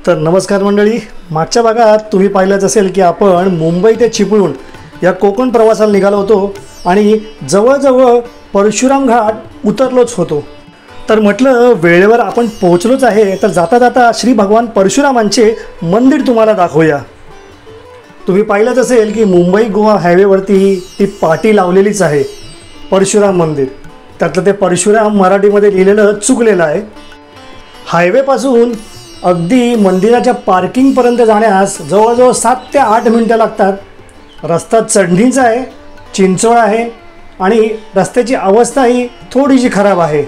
तर नमस्कार मंडळी, मागच्या भागात तुम्ही पाहिलंच असेल की आपण मुंबई ते चिपळूण या कोकण प्रवासाला निघालो होतो आणि जवळजवळ परशुराम घाट उतरलोच होतो। तर म्हटलं वेळेवर आपण पोहोचलोच आहे, तर जाता जाता श्री भगवान परशुरामांचे मंदिर तुम्हाला दाखवूया। तुम्ही पाहिलंच असेल की मुंबई गोवा हायवेवरती ती पाटी लावलेलीच आहे परशुराम मंदिर। त्यातलं ते परशुराम मराठीमध्ये लिहिलेलं चुकलेलं आहे। हायवेपासून अगदी मंदिराच्या पार्किंगपर्यंत जाण्यास जवळजवळ 7 ते 8 मिनिटं लागतात। रस्ता चढणीचा आहे, चिंचोळ आहे आणि रस्त्याची अवस्थाही थोडीशी खराब आहे।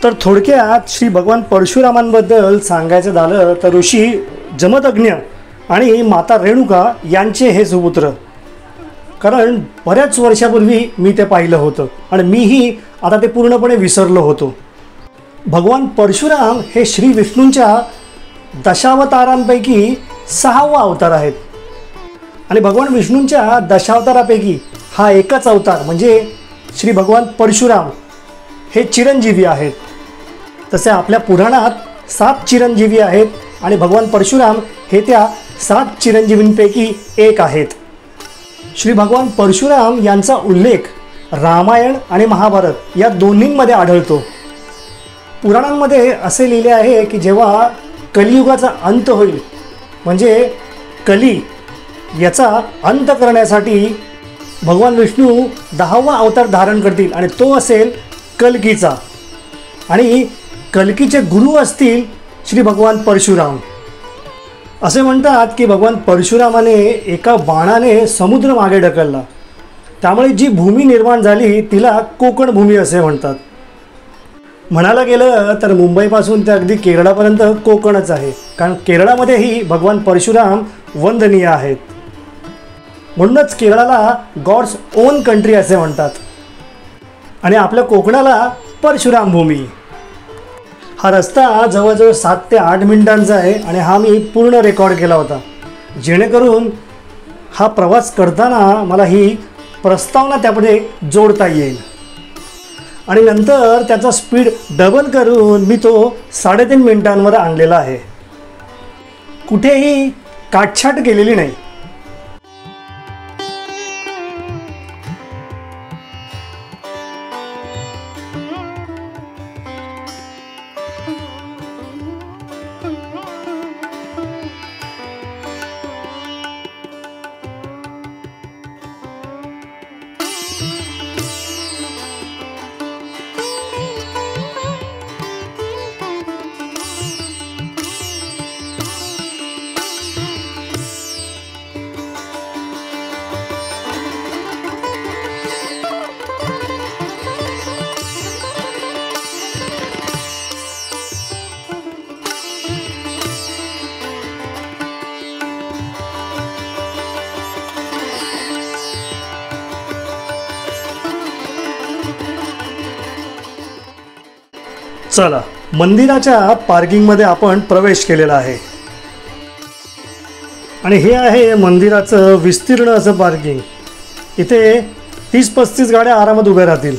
तर थोडक्यात श्री भगवान परशुरामांबद्दल सांगायचं झालं तर ऋषी जमदग्नी आणि माता रेणुका यांचे हे सुपुत्र। कारण बऱ्याच वर्षापूर्वी मी ते पाहिलं होतं आणि मीही आता ते पूर्णपणे विसरलो होतो। भगवान परशुराम हे श्री विष्णूंच्या दशावतारांपैकी 6वा अवतार आहेत आणि भगवान विष्णूंच्या दशावतारापैकी हा एकच अवतार म्हणजे श्री भगवान परशुराम हे चिरंजीवी आहेत। तसे आपल्या पुराणात 7 चिरंजीवी आहेत आणि भगवान परशुराम हे त्या 7 चिरंजीवींपैकी एक आहेत। श्री भगवान परशुराम यांचा उल्लेख रामायण आणि महाभारत या दोन्हींमध्ये आढळतो। पुराणांमध्ये असे लिहिले आहे की जेव्हा कलियुगाचा अंत होईल म्हणजे कली याचा अंत करण्यासाठी भगवान विष्णू 10वा अवतार धारण करतील आणि तो असेल कल्कीचा आणि कल्कीचे गुरु असतील श्री भगवान परशुराम। असे म्हणतात की भगवान परशुरामाने एका बाणाने समुद्र मागे ढकलला, त्यामुळे जी भूमी निर्माण झाली तिला कोकण भूमी असे म्हणतात। म्हणायला गेलं तर मुंबईपासून ते अगदी केरळापर्यंत कोकणच आहे, कारण केरळामध्येही भगवान परशुराम वंदनीय आहेत। म्हणूनच केरळाला गॉड्स ओन कंट्री असे म्हणतात आणि आपल्या कोकणाला परशुराम भूमी। हा रस्ता जवळजवळ 7 ते 8 मिनिटांचा आहे आणि हा मी पूर्ण रेकॉर्ड केला होता, जेणेकरून हा प्रवास करताना मला ही प्रस्तावना त्यामध्ये जोडता येईल आणि नंतर त्याचा स्पीड डबल करून मी तो 3.5 मिनिटांवर आणलेला आहे। कुठेही काटछाट केलेली नाही। चला, मंदिराच्या पार्किंगमध्ये आपण प्रवेश केलेला आहे आणि हे आहे मंदिराचं विस्तीर्ण असं पार्किंग। इथे 30-35 गाड्या आरामात उभ्या राहतील।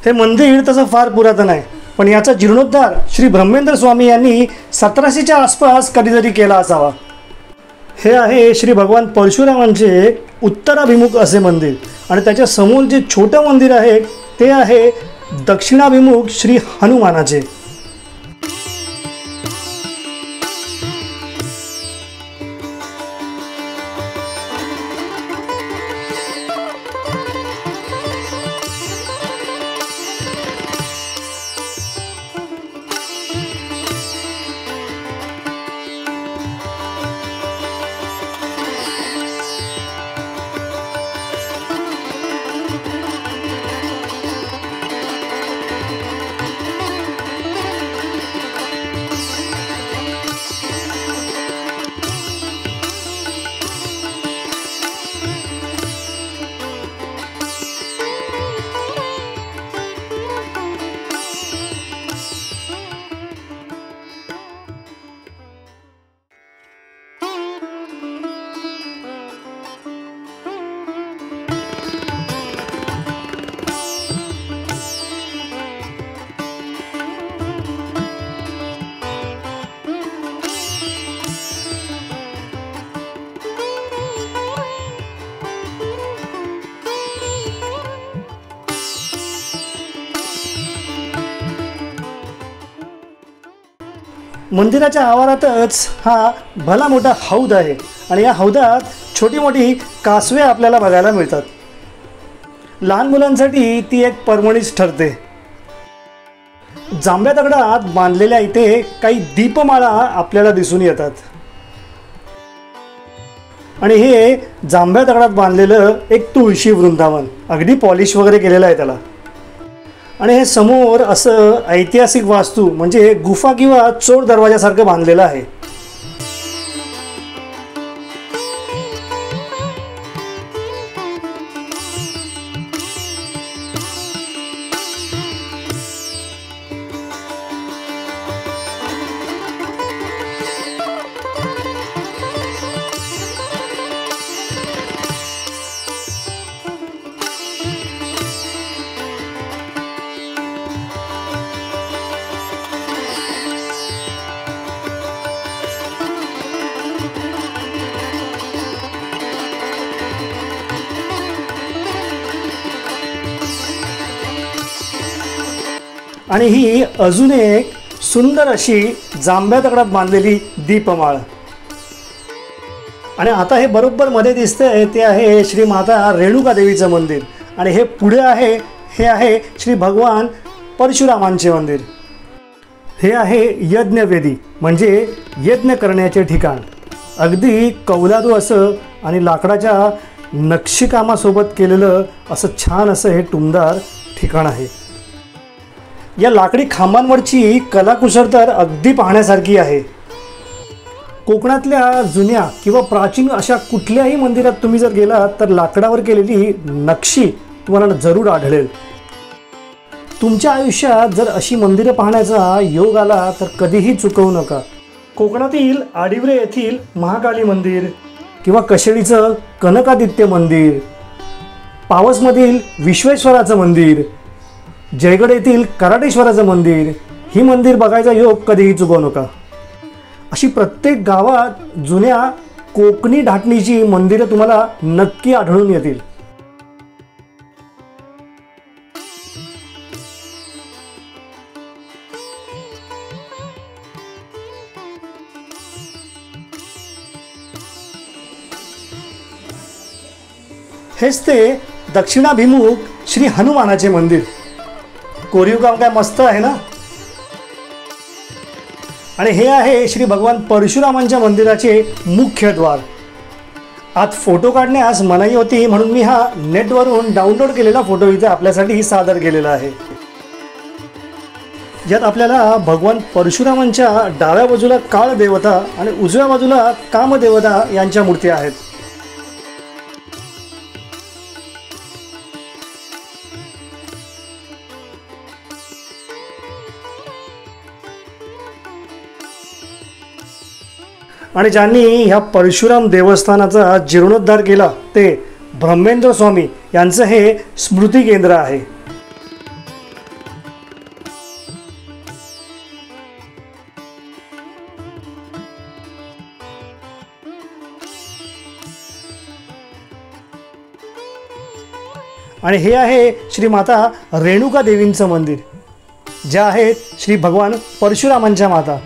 हे मंदिर तसं फार पुरातन आहे, पण याचा जीर्णोद्धार श्री ब्रह्मेंद्र स्वामी यांनी 1700च्या आसपास कधीतरी केला असावा। हे आहे श्री भगवान परशुरामांचे उत्तराभिमुख असे मंदिर आणि त्याच्या समोर जे छोटं मंदिर आहे ते आहे दक्षिणाभिमुख श्री हनुमानाचे। मंदिराच्या आवारातच हा भला मोठा हौद आहे आणि या हौदात छोटी मोठी कासवे आपल्याला बघायला मिळतात. लहान मुलांसाठी ती एक पर्वणीच ठरते. जांभ्या दगडात बांधलेल्या इथे काही दीपमाळा आपल्याला दिसून येतात आणि हे जांभ्या दगडात बांधलेलं एक तुळशी वृंदावन अगदी पॉलिश वगैरे केलेलं आहे त्याला. आणि हे समोर असं ऐतिहासिक वास्तू म्हणजे गुफा किंवा चोर दरवाजासारखं बांधलेलं आहे. आणि ही अजून एक सुंदर अशी जांभ्या दगडात बांधलेली दीपमाळ. आणि आता हे बरोबर मध्ये दिसतंय ते आहे श्री माता रेणुका देवीचं मंदिर आणि हे पुढे आहे हे आहे श्री भगवान परशुरामांचे मंदिर. हे आहे यज्ञवेदी म्हणजे यज्ञ करण्याचे ठिकाण. अगदी कौलारू असं आणि लाकडाच्या नक्षीकामासोबत केलेलं असं छान असं हे टुमदार ठिकाण आहे. या लाकडी खांबांवरची कलाकुसर तर अगदी पाहण्यासारखी आहे. कोकणातल्या जुन्या किंवा प्राचीन अशा कुठल्याही मंदिरात तुम्ही जर गेलात तर लाकडावर केलेली नक्षी तुम्हाला जरूर आढळेल. तुमच्या आयुष्यात जर अशी मंदिरं पाहण्याचा योग आला तर कधीही चुकवू नका. कोकणातील आडिवरे येथील महाकाली मंदिर किंवा कशेळीचं कनकादित्य मंदिर, पावसमधील विश्वेश्वराचं मंदिर, जयगड येथील कराटेश्वराचं मंदिर, ही मंदिर बघायचा योग कधीही चुकवू नका. अशी प्रत्येक गावात जुन्या कोकणी धाटणीची मंदिरं तुम्हाला नक्की आढळून येतील. हेच ते दक्षिणाभिमुख श्री हनुमानाचे मंदिर. कोरीव काम काय मस्त आहे ना. आणि हे आहे श्री भगवान परशुरामांच्या मंदिराचे मुख्य द्वार. आत फोटो काढण्यास मनाई होती म्हणून मी हा नेटवरून डाउनलोड केलेला फोटो इथे आपल्यासाठी सादर केलेला आहे. यात आपल्याला भगवान परशुरामांच्या डाव्या बाजूला काळ देवता आणि उजव्या बाजूला कामदेवता यांच्या मूर्ती आहेत. आणि ज्यांनी ह्या परशुराम देवस्थानाचा जीर्णोद्धार केला ते ब्रह्मेंद्र स्वामी यांचं हे स्मृती केंद्र आहे. आणि हे आहे श्री माता रेणुका देवींचं मंदिर, ज्या आहेत श्री भगवान परशुरामांच्या माता.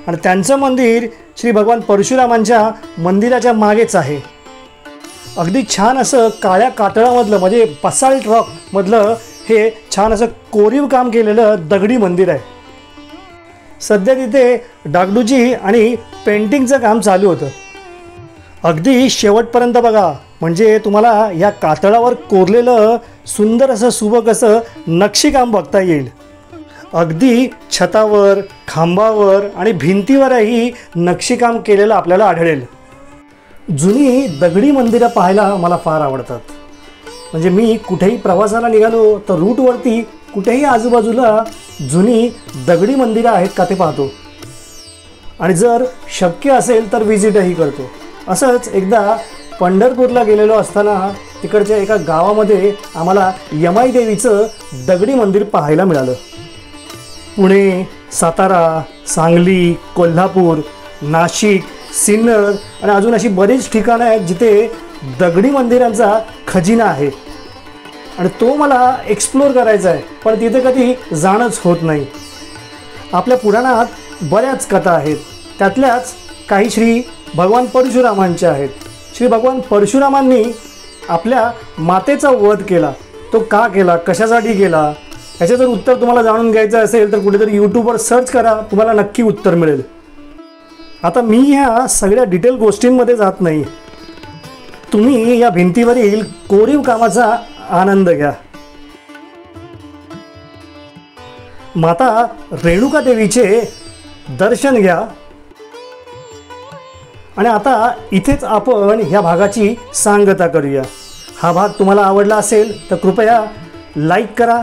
आणि त्यांचं मंदिर श्री भगवान परशुरामांच्या मंदिराच्या मागेच आहे. अगदी छान असं काळ्या कातळामधलं म्हणजे बसाल्ट रॉकमधलं हे छान असं कोरीव काम केलेलं दगडी मंदिर आहे. सध्या तिथे डागडुजी आणि पेंटिंगचं काम चालू होतं. अगदी शेवटपर्यंत बघा म्हणजे तुम्हाला या कातळावर कोरलेलं सुंदर असं सुबक असं नक्षीकाम बघता येईल. अगदी छतावर, खांबावर आणि भिंतीवरही नक्षीकाम केलेलं आपल्याला आढळेल. जुनी दगडी मंदिरं पाहायला मला फार आवडतात. म्हणजे मी कुठेही प्रवासाला निघालो तर रूटवरती कुठेही आजूबाजूला जुनी दगडी मंदिरं आहेत का ते पाहतो आणि जर शक्य असेल तर व्हिजिटही करतो. असंच एकदा पंढरपूरला गेलेलो असताना तिकडच्या एका गावामध्ये आम्हाला यमाई देवीचं दगडी मंदिर पाहायला मिळालं. पुणे, सातारा, सांगली, कोल्हापूर, नाशिक, सिन्नर आणि अजून अशी बरीच ठिकाणं आहेत जिथे दगडी मंदिरांचा खजिना आहे आणि तो मला एक्सप्लोअर करायचा आहे, पण तिथे कधी जाणंच होत नाही. आपल्या पुराणात बऱ्याच कथा आहेत, त्यातल्याच काही श्री भगवान परशुरामांच्या आहेत. श्री भगवान परशुरामांनी आपल्या मातेचा वध केला. तो का केला, कशासाठी केला, याचं जर उत्तर तुम्हाला जाणून घ्यायचं असेल तर कुठेतरी यूट्यूबवर सर्च करा, तुम्हाला नक्की उत्तर मिळेल. आता मी ह्या सगळ्या डिटेल गोष्टींमध्ये जात नाही. तुम्ही या भिंतीवरील कोरीव कामाचा आनंद घ्या. माता रेणुका देवीचे दर्शन घ्या. आणि आता इथेच आपण ह्या भागाची सांगता करूया. हा भाग तुम्हाला आवडला असेल तर कृपया लाईक करा,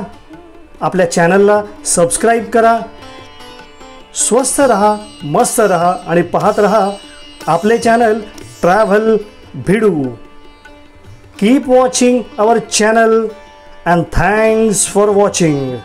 आपल्या चॅनलला सबस्क्राईब करा. स्वस्थ रहा, मस्त रहा आणि पाहत रहा आपले channel travel Bhidu. Keep watching our channel and thanks for watching.